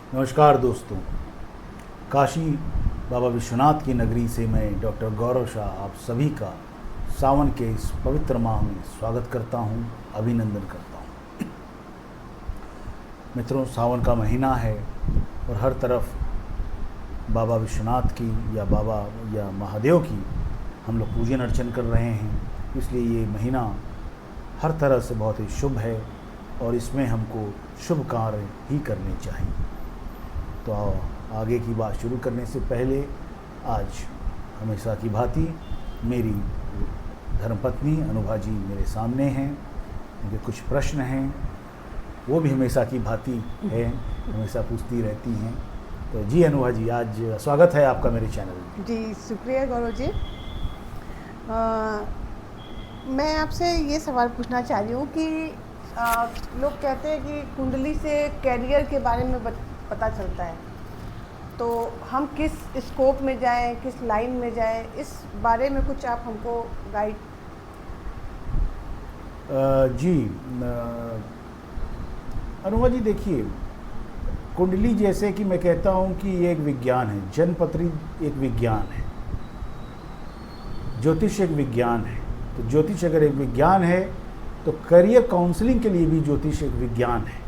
नमस्कार दोस्तों। काशी बाबा विश्वनाथ की नगरी से मैं डॉक्टर गौरव शाह आप सभी का सावन के इस पवित्र माह में स्वागत करता हूं, अभिनंदन करता हूं। मित्रों, सावन का महीना है और हर तरफ बाबा विश्वनाथ की या बाबा या महादेव की हम लोग पूजन अर्चन कर रहे हैं, इसलिए ये महीना हर तरह से बहुत ही शुभ है और इसमें हमको शुभ कार्य ही करने चाहिए। तो आगे की बात शुरू करने से पहले आज हमेशा की भांति मेरी धर्मपत्नी अनुभा जी मेरे सामने हैं। उनके कुछ प्रश्न हैं, वो भी हमेशा की भांति है, हमेशा पूछती रहती हैं। तो जी अनुभा जी, आज स्वागत है आपका मेरे चैनल में। जी शुक्रिया गौरव जी। मैं आपसे ये सवाल पूछना चाह रही हूँ कि लोग कहते हैं कि कुंडली से कैरियर के बारे में पता चलता है, तो हम किस स्कोप में जाएं, किस लाइन में जाएं, इस बारे में कुछ आप हमको गाइड। जी अनुभा जी, देखिए, कुंडली जैसे कि मैं कहता हूँ कि ये एक विज्ञान है, जन्मपत्री एक विज्ञान है, ज्योतिष एक विज्ञान है। तो ज्योतिष अगर एक विज्ञान है तो करियर काउंसलिंग के लिए भी ज्योतिष एक विज्ञान है।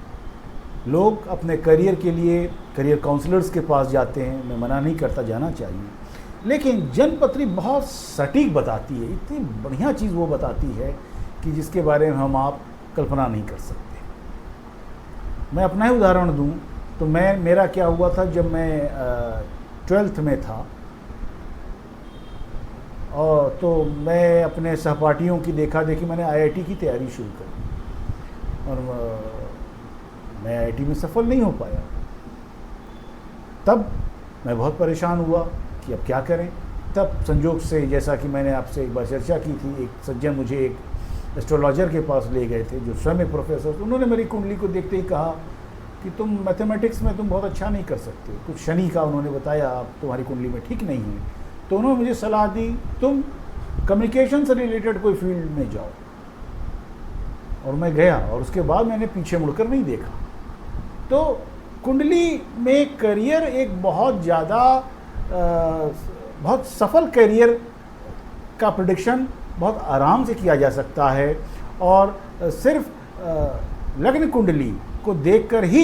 लोग अपने करियर के लिए करियर काउंसलर्स के पास जाते हैं, मैं मना नहीं करता, जाना चाहिए, लेकिन जन्मपत्री बहुत सटीक बताती है, इतनी बढ़िया चीज़ वो बताती है कि जिसके बारे में हम आप कल्पना नहीं कर सकते। मैं अपना ही उदाहरण दूं तो मेरा क्या हुआ था, जब मैं 12th में था और तो मैं अपने सहपाठियों की देखा देखी मैंने IIT की तैयारी शुरू करी और मैं IIT में सफल नहीं हो पाया। तब मैं बहुत परेशान हुआ कि अब क्या करें। तब संजोग से, जैसा कि मैंने आपसे एक बार चर्चा की थी, एक सज्जन मुझे एक एस्ट्रोलॉजर के पास ले गए थे जो स्वयं एक प्रोफेसर थे। उन्होंने मेरी कुंडली को देखते ही कहा कि तुम मैथमेटिक्स में तुम बहुत अच्छा नहीं कर सकते, कुछ शनि का उन्होंने बताया, आप तुम्हारी कुंडली में ठीक नहीं है। तो उन्होंने मुझे सलाह दी, तुम कम्युनिकेशन से रिलेटेड कोई फील्ड में जाओ। और मैं गया और उसके बाद मैंने पीछे मुड़कर नहीं देखा। तो कुंडली में करियर एक बहुत ज़्यादा बहुत सफल करियर का प्रेडिक्शन बहुत आराम से किया जा सकता है और सिर्फ लग्न कुंडली को देखकर ही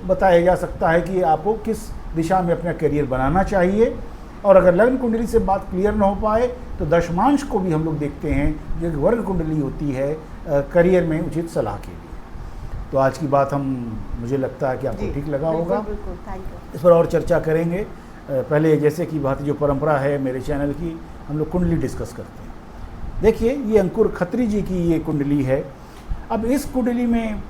बताया जा सकता है कि आपको किस दिशा में अपना करियर बनाना चाहिए। और अगर लग्न कुंडली से बात क्लियर ना हो पाए तो दशमांश को भी हम लोग देखते हैं, जो कि वर्ग कुंडली होती है करियर में उचित सलाह के लिए। तो आज की बात मुझे लगता है कि आपको ठीक लगा होगा। बिल्कुल, थैंक यू। इस पर और चर्चा करेंगे। पहले जैसे कि बात जो परंपरा है मेरे चैनल की, हम लोग कुंडली डिस्कस करते हैं। देखिए, ये अंकुर खत्री जी की ये कुंडली है। अब इस कुंडली में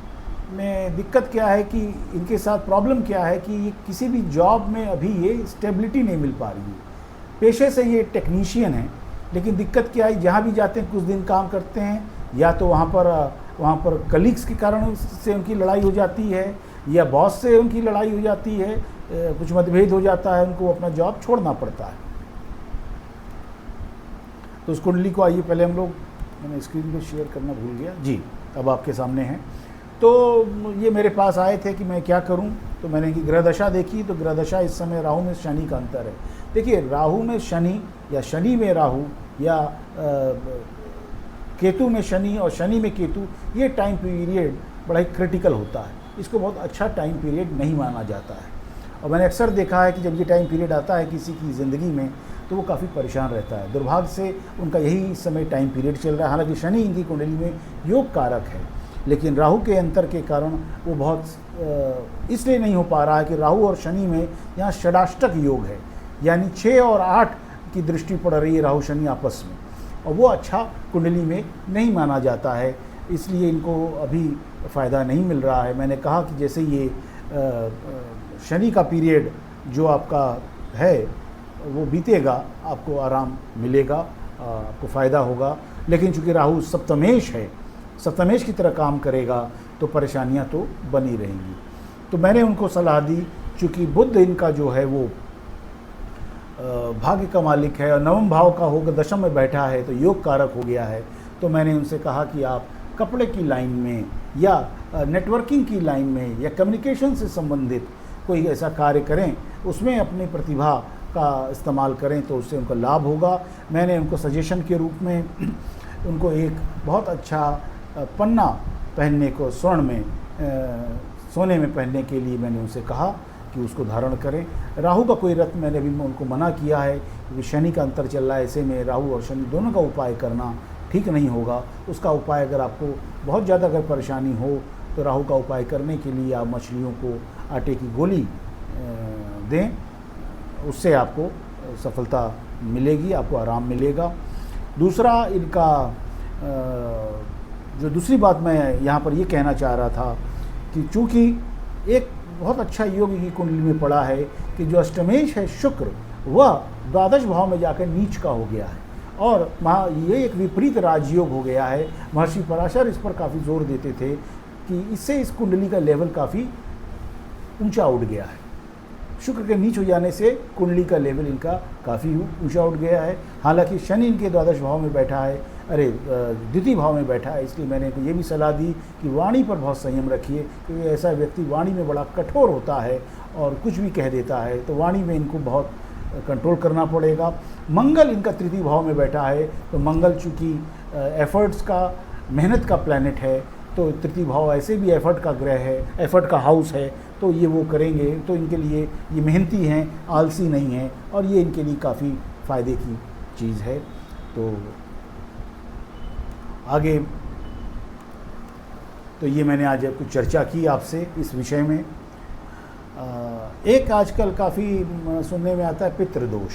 दिक्कत क्या है कि इनके साथ प्रॉब्लम क्या है कि ये किसी भी जॉब में अभी ये स्टेबिलिटी नहीं मिल पा रही है। पेशे से ये टेक्नीशियन है, लेकिन दिक्कत क्या है, जहाँ भी जाते हैं कुछ दिन काम करते हैं, या तो वहाँ पर कलीग्स के कारण से उनकी लड़ाई हो जाती है या बॉस से उनकी लड़ाई हो जाती है, कुछ मतभेद हो जाता है, उनको अपना जॉब छोड़ना पड़ता है। तो उस कुंडली को आइए पहले हम लोग, मैंने स्क्रीन पे शेयर करना भूल गया जी, अब आपके सामने है। तो ये मेरे पास आए थे कि मैं क्या करूं, तो मैंने इनकी ग्रह दशा देखी। तो ग्रह दशा इस समय राहु में शनि का अंतर है। देखिए, राहु में शनि या शनि में राहु या केतु में शनि और शनि में केतु, ये टाइम पीरियड बड़ा ही क्रिटिकल होता है। इसको बहुत अच्छा टाइम पीरियड नहीं माना जाता है। और मैंने अक्सर देखा है कि जब ये टाइम पीरियड आता है किसी की ज़िंदगी में तो वो काफ़ी परेशान रहता है। दुर्भाग्य से उनका यही समय टाइम पीरियड चल रहा है। हालांकि शनि इनकी कुंडली में योग कारक है, लेकिन राहु के अंतर के कारण वो बहुत इसलिए नहीं हो पा रहा है कि राहु और शनि में यहाँ षडाष्टक योग है, यानी 6 और 8 की दृष्टि पड़ रही है राहु शनि आपस में, और वो अच्छा कुंडली में नहीं माना जाता है, इसलिए इनको अभी फ़ायदा नहीं मिल रहा है। मैंने कहा कि जैसे ये शनि का पीरियड जो आपका है वो बीतेगा, आपको आराम मिलेगा, आपको फ़ायदा होगा। लेकिन चूँकि राहु सप्तमेश है, सप्तमेश की तरह काम करेगा तो परेशानियां तो बनी रहेंगी। तो मैंने उनको सलाह दी, चूँकि बुध इनका जो है वो भाग्य का मालिक है और नवम भाव का होकर दशम में बैठा है, तो योग कारक हो गया है। तो मैंने उनसे कहा कि आप कपड़े की लाइन में या नेटवर्किंग की लाइन में या कम्युनिकेशन से संबंधित कोई ऐसा कार्य करें, उसमें अपनी प्रतिभा का इस्तेमाल करें तो उससे उनको लाभ होगा। मैंने उनको सजेशन के रूप में उनको एक बहुत अच्छा पन्ना पहनने को स्वर्ण में सोने में पहनने के लिए मैंने उनसे कहा कि उसको धारण करें। राहु का कोई रत्न मैंने भी उनको मना किया है, क्योंकि शनि का अंतर चल रहा है, ऐसे में राहु और शनि दोनों का उपाय करना ठीक नहीं होगा। उसका उपाय अगर आपको बहुत ज़्यादा अगर परेशानी हो तो राहु का उपाय करने के लिए आप मछलियों को आटे की गोली दें, उससे आपको सफलता मिलेगी, आपको आराम मिलेगा। दूसरा इनका जो दूसरी बात मैं यहाँ पर ये कहना चाह रहा था कि चूँकि एक बहुत अच्छा योग की कुंडली में पड़ा है कि जो अष्टमेश है शुक्र, वह द्वादश भाव में जाकर नीच का हो गया है और ये एक विपरीत राजयोग हो गया है। महर्षि पराशर इस पर काफ़ी जोर देते थे कि इससे इस कुंडली का लेवल काफ़ी ऊंचा उठ गया है। शुक्र के नीच हो जाने से कुंडली का लेवल इनका काफ़ी ऊंचा उठ गया है। हालांकि शनि इनके द्वादश भाव में बैठा है, द्वितीय भाव में बैठा है, इसलिए मैंने इनको ये भी सलाह दी कि वाणी पर बहुत संयम रखिए, क्योंकि ऐसा व्यक्ति वाणी में बड़ा कठोर होता है और कुछ भी कह देता है, तो वाणी में इनको बहुत कंट्रोल करना पड़ेगा। मंगल इनका तृतीय भाव में बैठा है, तो मंगल चूँकि एफर्ट्स का, मेहनत का प्लैनेट है, तो तृतीय भाव ऐसे भी एफर्ट का ग्रह है, एफर्ट का हाउस है, तो ये वो करेंगे तो इनके लिए ये मेहनती हैं, आलसी नहीं हैं और ये इनके लिए काफ़ी फ़ायदे की चीज़ है। तो आगे तो ये मैंने आज कुछ चर्चा की आपसे इस विषय में। एक आजकल काफ़ी सुनने में आता है पितृदोष,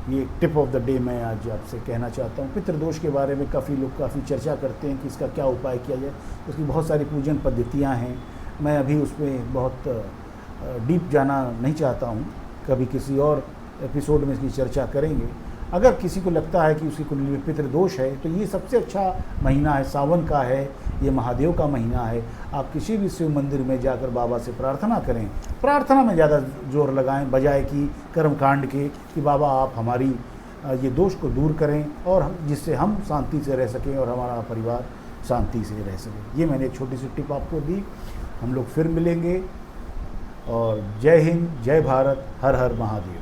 ये टिप ऑफ द डे मैं आज आपसे कहना चाहता हूँ। पितृदोष के बारे में काफ़ी लोग काफ़ी चर्चा करते हैं कि इसका क्या उपाय किया जाए। उसकी बहुत सारी पूजन पद्धतियाँ हैं, मैं अभी उसमें बहुत डीप जाना नहीं चाहता हूँ, कभी किसी और एपिसोड में इसकी चर्चा करेंगे। अगर किसी को लगता है कि उसकी कुंडली में पितृदोष है तो ये सबसे अच्छा महीना है, सावन का है, ये महादेव का महीना है। आप किसी भी शिव मंदिर में जाकर बाबा से प्रार्थना करें, प्रार्थना में ज़्यादा जोर लगाएं बजाय कि कर्मकांड के, कि बाबा आप हमारी ये दोष को दूर करें और जिससे हम शांति से रह सकें और हमारा परिवार शांति से रह सके। ये मैंने एक छोटी सी टिप आपको दी। हम लोग फिर मिलेंगे और जय हिंद, जय भारत, हर हर महादेव।